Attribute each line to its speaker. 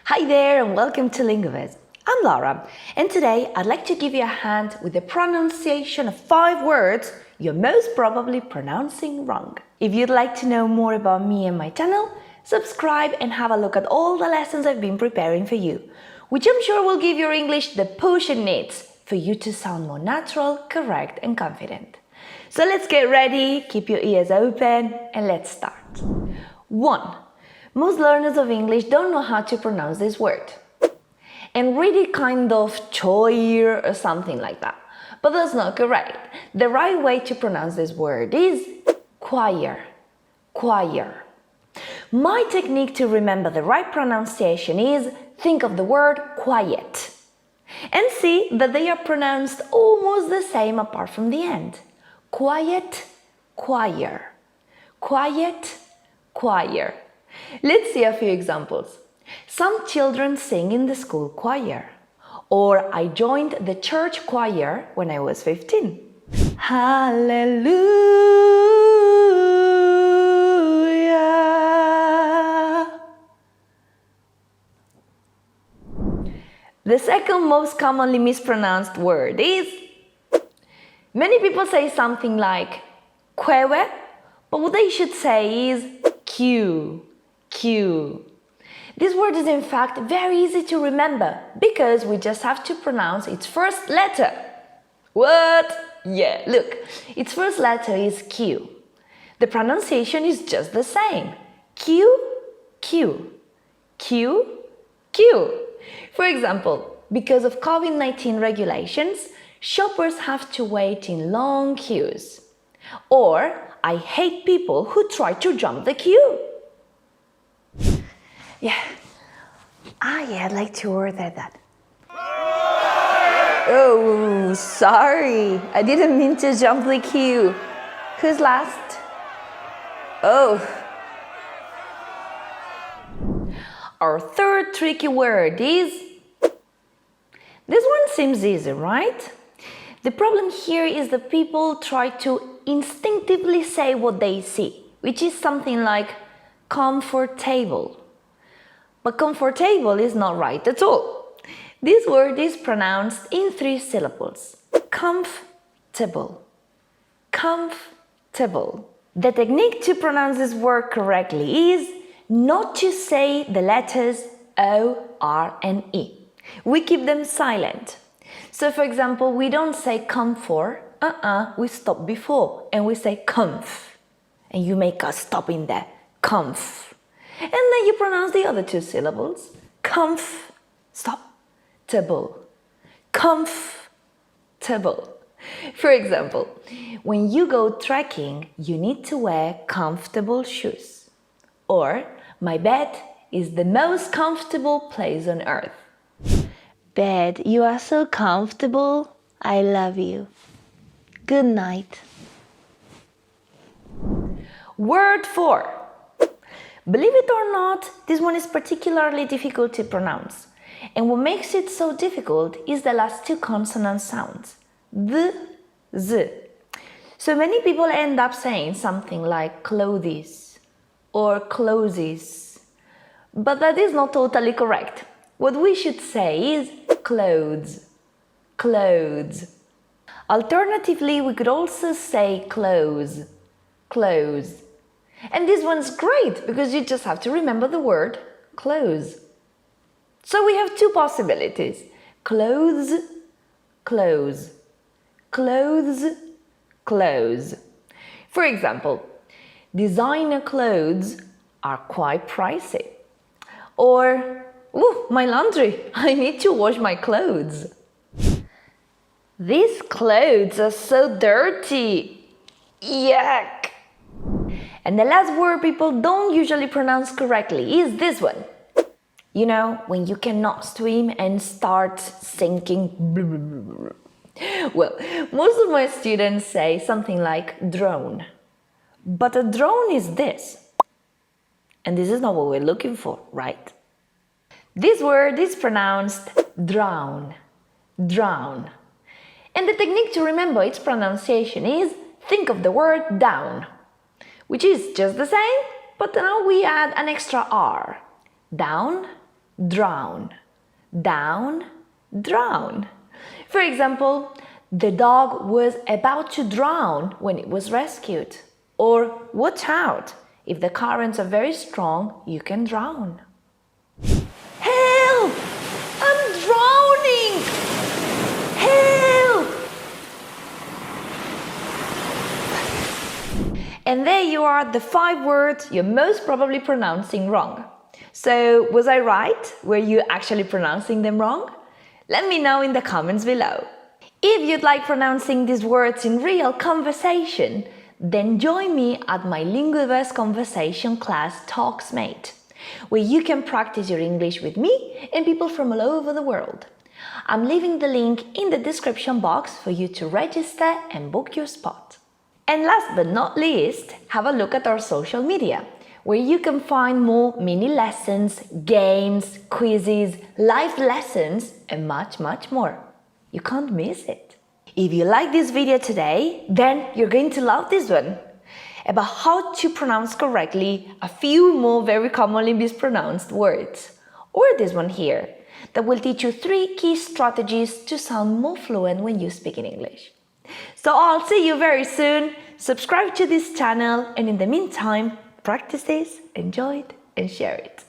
Speaker 1: Hi there and welcome to Lingoviz. I'm Laura and today I'd like to give you a hand with the pronunciation of 5 words you're most probably pronouncing wrong. If you'd like to know more about me and my channel, subscribe and have a look at all the lessons I've been preparing for you, which I'm sure will give your English the push it needs for you to sound more natural, correct and confident. So let's get ready, keep your ears open and let's start. 1. Most learners of English don't know how to pronounce this word and read it kind of choir or something like that. But that's not correct. The right way to pronounce this word is choir, choir. My technique to remember the right pronunciation is think of the word quiet and see that they are pronounced almost the same apart from the end. Quiet, choir, quiet, choir. Let's see a few examples. Some children sing in the school choir. Or I joined the church choir when I was 15. Hallelujah. The second most commonly mispronounced word is, many people say something like queue, but what they should say is Q. Q. This word is in fact very easy to remember because we just have to pronounce its first letter. What? Yeah, look, its first letter is Q. The pronunciation is just the same. Q, Q, Q, Q. For example, because of COVID-19 regulations, shoppers have to wait in long queues. Or, I hate people who try to jump the queue. Yeah, I'd like to order that. Oh, sorry, I didn't mean to jump the queue. Who's last? Oh. Our third tricky word is... This one seems easy, right? The problem here is that people try to instinctively say what they see, which is something like comfortable. But comfortable is not right at all. This word is pronounced in 3 syllables. Comfortable. Comfortable. The technique to pronounce this word correctly is not to say the letters O, R and E. We keep them silent. So for example, we don't say comfort, we stop before and we say comf. And you make a stop in there, comf. And then you pronounce the other 2 syllables. Comf, stop, table, comfortable. For example, when you go trekking, you need to wear comfortable shoes. Or, my bed is the most comfortable place on earth. Bed, you are so comfortable. I love you. Good night. Word 4. Believe it or not, this one is particularly difficult to pronounce. And what makes it so difficult is the last 2 consonant sounds. The, z. So many people end up saying something like clothes or closes. But that is not totally correct. What we should say is clothes, clothes. Alternatively, we could also say clothes, clothes. And this one's great because you just have to remember the word clothes. So we have 2 possibilities. Clothes, clothes, clothes, clothes. For example, designer clothes are quite pricey. Or, ooh, my laundry, I need to wash my clothes. These clothes are so dirty. Yuck! And the last word people don't usually pronounce correctly is this one. You know, when you cannot swim and start sinking. Well, most of my students say something like drone. But a drone is this. And this is not what we're looking for, right? This word is pronounced drown, drown. And the technique to remember its pronunciation is think of the word down, which is just the same, but now we add an extra R. Down, drown, down, drown. For example, the dog was about to drown when it was rescued. Or watch out, if the currents are very strong, you can drown. Help! I'm drowning! Help! And there you are, the 5 words you're most probably pronouncing wrong. So, was I right? Were you actually pronouncing them wrong? Let me know in the comments below. If you'd like pronouncing these words in real conversation, then join me at my Linguiverse conversation class TalksMate, where you can practice your English with me and people from all over the world. I'm leaving the link in the description box for you to register and book your spot. And last but not least, have a look at our social media, where you can find more mini lessons, games, quizzes, live lessons, and much, much more. You can't miss it. If you like this video today, then you're going to love this one, about how to pronounce correctly a few more very commonly mispronounced words. Or this one here, that will teach you 3 key strategies to sound more fluent when you speak in English. So I'll see you very soon. Subscribe to this channel, and in the meantime, practice this, enjoy it, and share it.